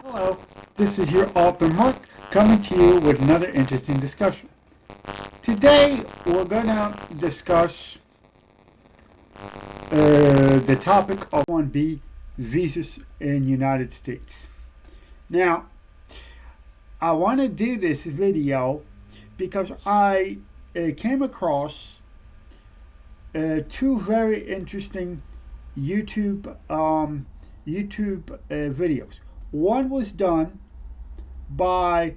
Hello, this is your author Mark coming to you with another interesting discussion. Today we're going to discuss the topic of H-1B visas in United States. Now, I want to do this video because I came across two very interesting YouTube videos. One was done by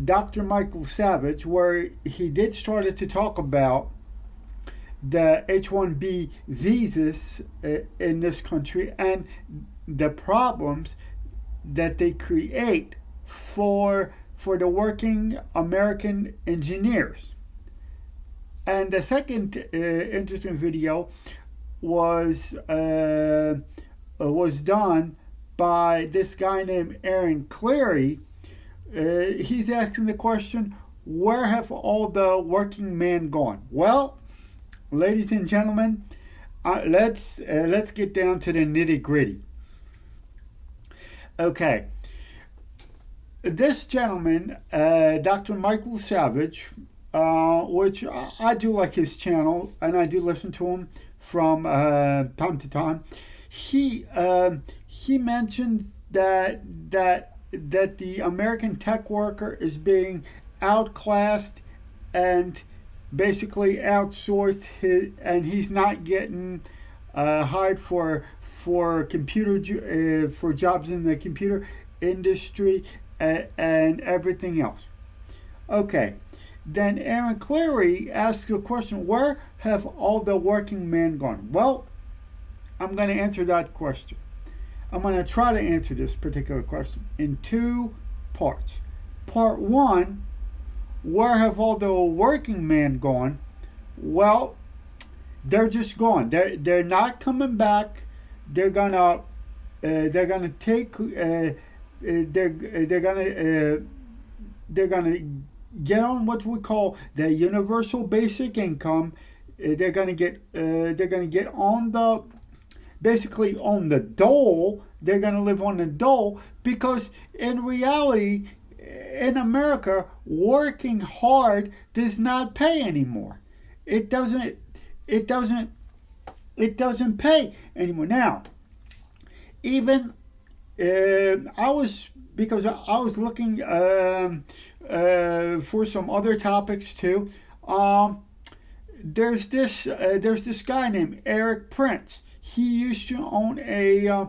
Dr. Michael Savage, where he did started to talk about the H-1B visas in this country and the problems that they create for the working American engineers. And the second interesting video was done by this guy named Aaron Clarey. He's asking the question, where have all the working men gone? Well, ladies and gentlemen, let's get down to the nitty gritty. Okay, this gentleman, Dr. Michael Savage, which I do like his channel and I do listen to him from time to time. He mentioned that the American tech worker is being outclassed and basically outsourced, and he's not getting hired for computer for jobs in the computer industry and everything else. Okay. Then Aaron Clarey asks a question, where have all the working men gone? Well, I'm going to answer that question. I'm going to try to answer this particular question in two parts. Part one, where have all the working men gone? Well, they're just gone. They're not coming back. They're gonna take they're gonna get on what we call the universal basic income. They're gonna get on the basically on the dole. They're gonna live on the dole because in reality, in America, working hard does not pay anymore. It doesn't pay anymore. Now, even I was looking for some other topics too. There's this guy named Eric Prince. He used to own a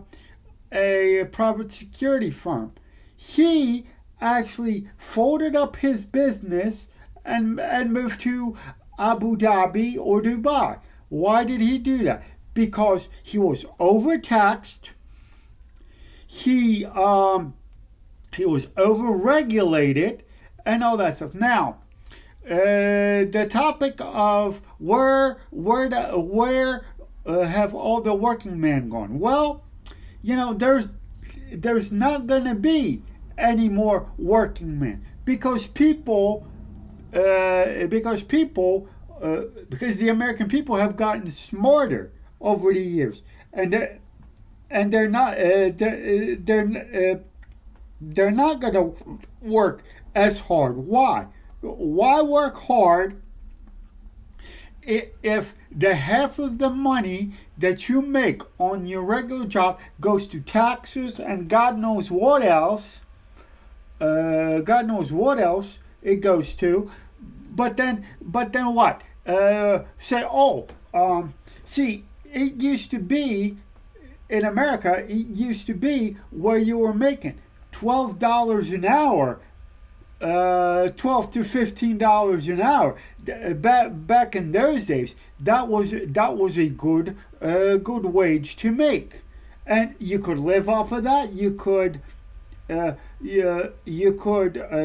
private security firm. He actually folded up his business and moved to Abu Dhabi or Dubai. Why did he do that? Because he was overtaxed. He was overregulated and all that stuff. Now, the topic of where have all the working men gone? Well, there's not going to be any more working men because the American people have gotten smarter over the years, and they're not going to work as hard. Why? Why work hard if the half of the money that you make on your regular job goes to taxes and God knows what else? God knows what else it goes to. But then what? See, it used to be in America. It used to be where you were making $12 an hour, $12 to $15 an hour. Back in those days, that was a good wage to make, and you could live off of that. You could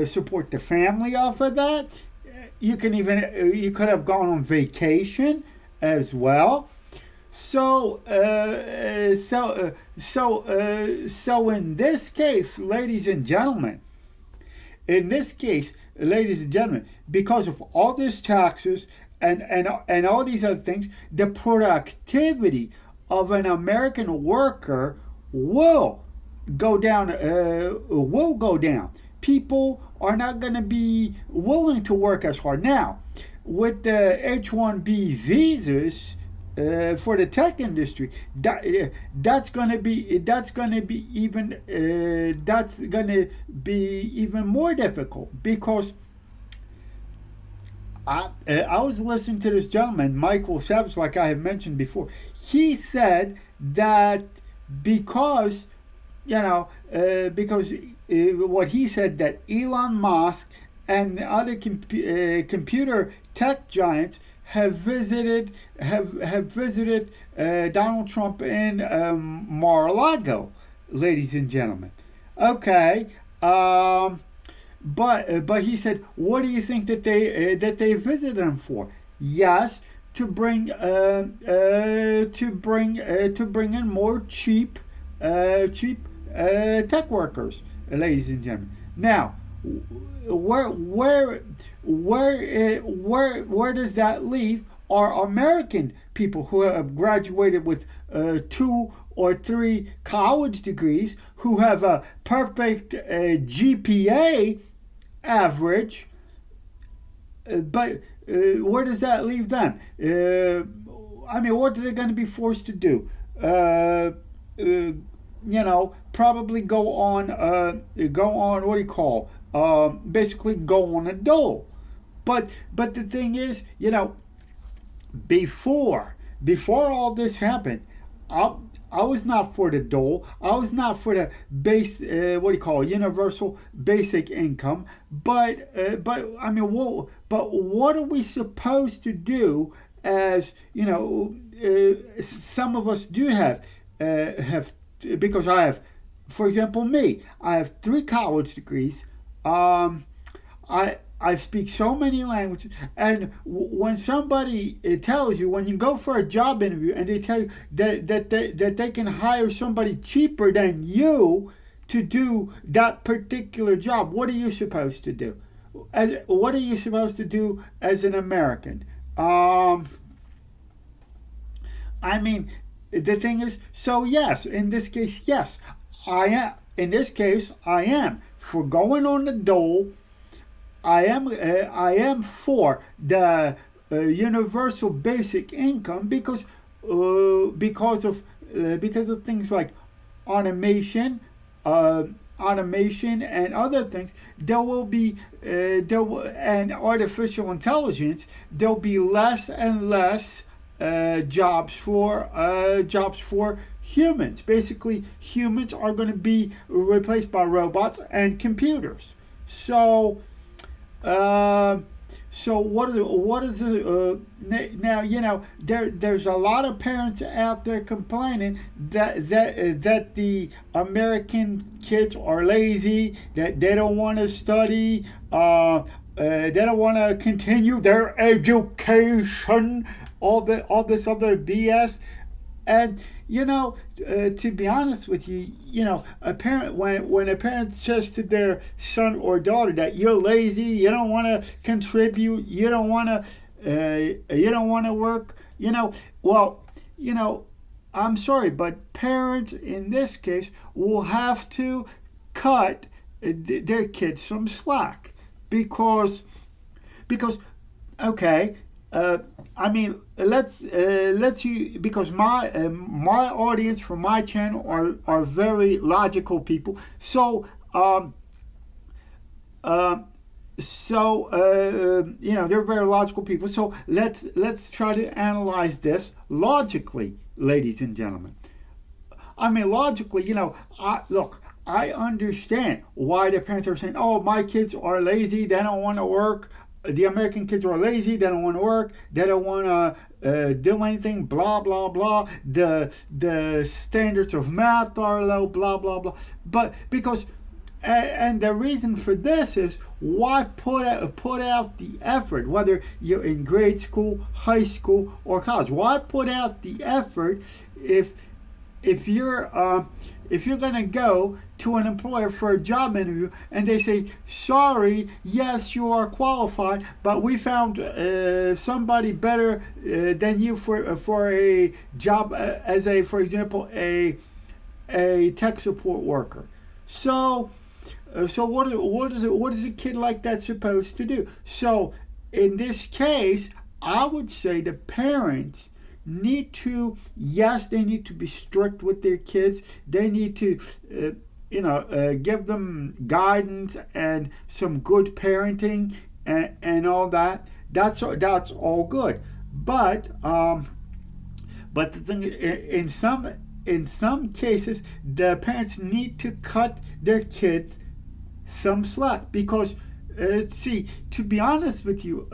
support the family off of that. You could have gone on vacation as well. So in this case, ladies and gentlemen, because of all these taxes and all these other things, the productivity of an American worker will go down, will go down. People are not going to be willing to work as hard. Now, with the H-1B visas for the tech industry, that's going to be even more difficult because I was listening to this gentleman, Michael Savage, like I have mentioned before. He said that because, because what he said that Elon Musk and other computer tech giants have visited Donald Trump in Mar-a-Lago, ladies and gentlemen. Okay. But he said, what do you think that they visited him for? Yes, to bring in more cheap tech workers, ladies and gentlemen. Now, where does that leave our American people who have graduated with 2 or 3 college degrees, who have a perfect GPA average, but where does that leave them? What are they going to be forced to do? Probably go on. What do you call? Basically, go on a dole. But the thing is, before all this happened, I was not for the dole. I was not for the universal basic income. But what are we supposed to do? As some of us do have because I have, for example, me. I have 3 college degrees. I speak so many languages, and when somebody tells you, when you go for a job interview and they tell you that they can hire somebody cheaper than you to do that particular job, what are you supposed to do? What are you supposed to do as an American? The thing is, so yes, in this case, yes, I am. In this case, I am for going on the dole. I am for the universal basic income because of things like automation, and other things. And artificial intelligence. There'll be less and less jobs for humans. Basically, humans are going to be replaced by robots and computers. So. What is now? There's a lot of parents out there complaining that the American kids are lazy, that they don't want to study, they don't want to continue their education, all this other BS. And to be honest with you, a parent, when a parent says to their son or daughter that you're lazy, you don't want to contribute, you don't want to work, I'm sorry, but parents in this case will have to cut their kids some slack because okay. Let's you, because my audience for my channel are very logical people. So they're very logical people. So let's try to analyze this logically, ladies and gentlemen. Logically, I understand why the parents are saying, "Oh, my kids are lazy; they don't want to work." The American kids are lazy. They don't want to work. They don't want to do anything. Blah blah blah. The standards of math are low. Blah blah blah. But because and the reason for this is, why put out the effort, whether you're in grade school, high school, or college? Why put out the effort if you're going to go to an employer for a job interview and they say, sorry, yes, you are qualified, but we found somebody better than you for a job as for example, a a tech support worker. So, what is a kid like that supposed to do? So, in this case, I would say the parents need to, yes, they need to be strict with their kids. They need to, give them guidance and some good parenting and all that. That's all good. But the thing is, in some cases, the parents need to cut their kids some slack because, see, to be honest with you,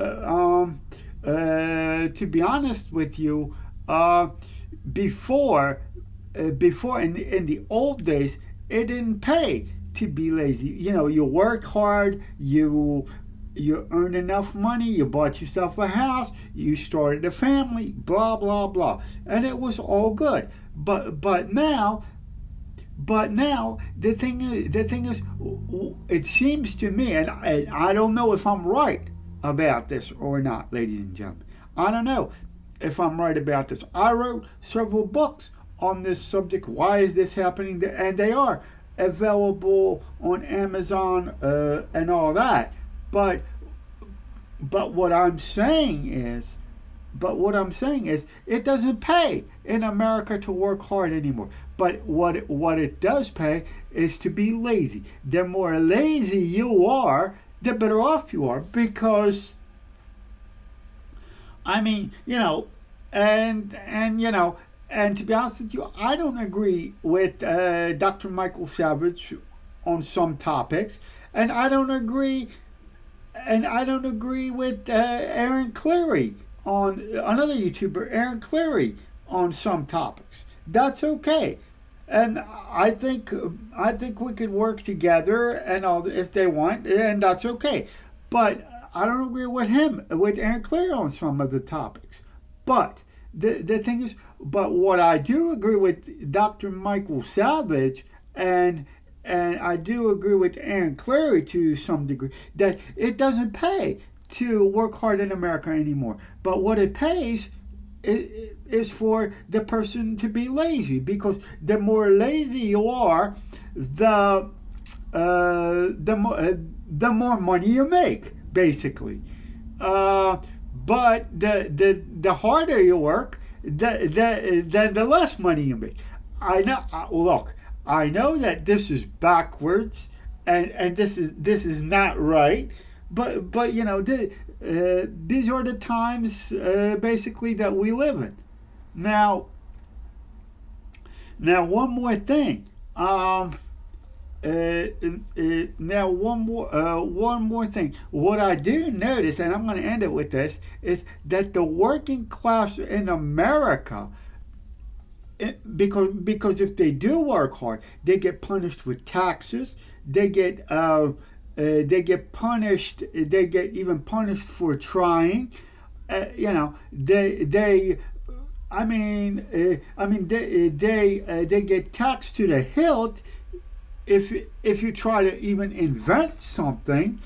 before in the old days, it didn't pay to be lazy. You worked hard, you earned enough money, you bought yourself a house, you started a family, blah blah blah, and it was all good. But now the thing is, it seems to me, and I don't know if I'm right about this or not, ladies and gentlemen. I don't know if I'm right about this. I wrote several books on this subject. Why is this happening? And they are available on Amazon and all that. But what I'm saying is, it doesn't pay in America to work hard anymore. But what it does pay is to be lazy. The more lazy you are, the better off you are, because I mean, and to be honest with you, I don't agree with Dr. Michael Savage on some topics, and I don't agree with Aaron Cleary, on another YouTuber, Aaron Cleary, on some topics. That's okay, and I think we could work together and all if they want, and that's okay. But I don't agree with Aaron Cleary on some of the topics. But the thing is, but what I do agree with Dr. Michael Savage and I do agree with Aaron Cleary to some degree, that it doesn't pay to work hard in America anymore. But what it pays is for the person to be lazy, because the more lazy you are, the more money you make, basically. But the harder you work, the less money you make. I know. Look, I know that this is backwards, and this is not right. But these are the times basically that we live in. Now one more thing. Now one more thing. What I do notice, and I'm going to end it with this, is that the working class in America, because if they do work hard, they get punished with taxes. They get punished. They get even punished for trying. They get taxed to the hilt if you try to even invent something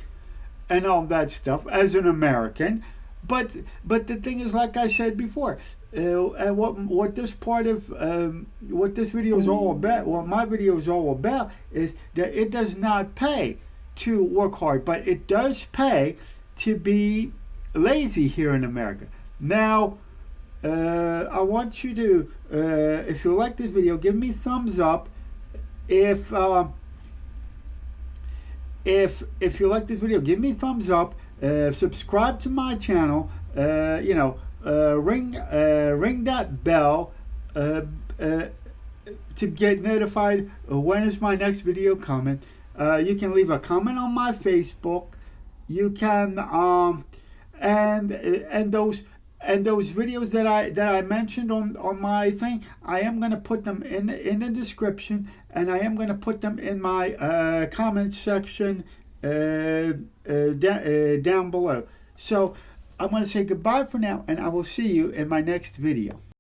and all that stuff as an American. But the thing is, like I said before, and what this video is all about, what my video is all about, is that it does not pay to work hard, but it does pay to be lazy here in America. Now, I want you to, if you like this video, give me thumbs up. If you like this video, give me thumbs up. Subscribe to my channel. Ring that bell to get notified when is my next video coming. You can leave a comment on my Facebook. You can and those videos that I mentioned on my thing, I am going to put them in the description, and I am going to put them in my comment section down below. So I'm going to say goodbye for now, and I will see you in my next video.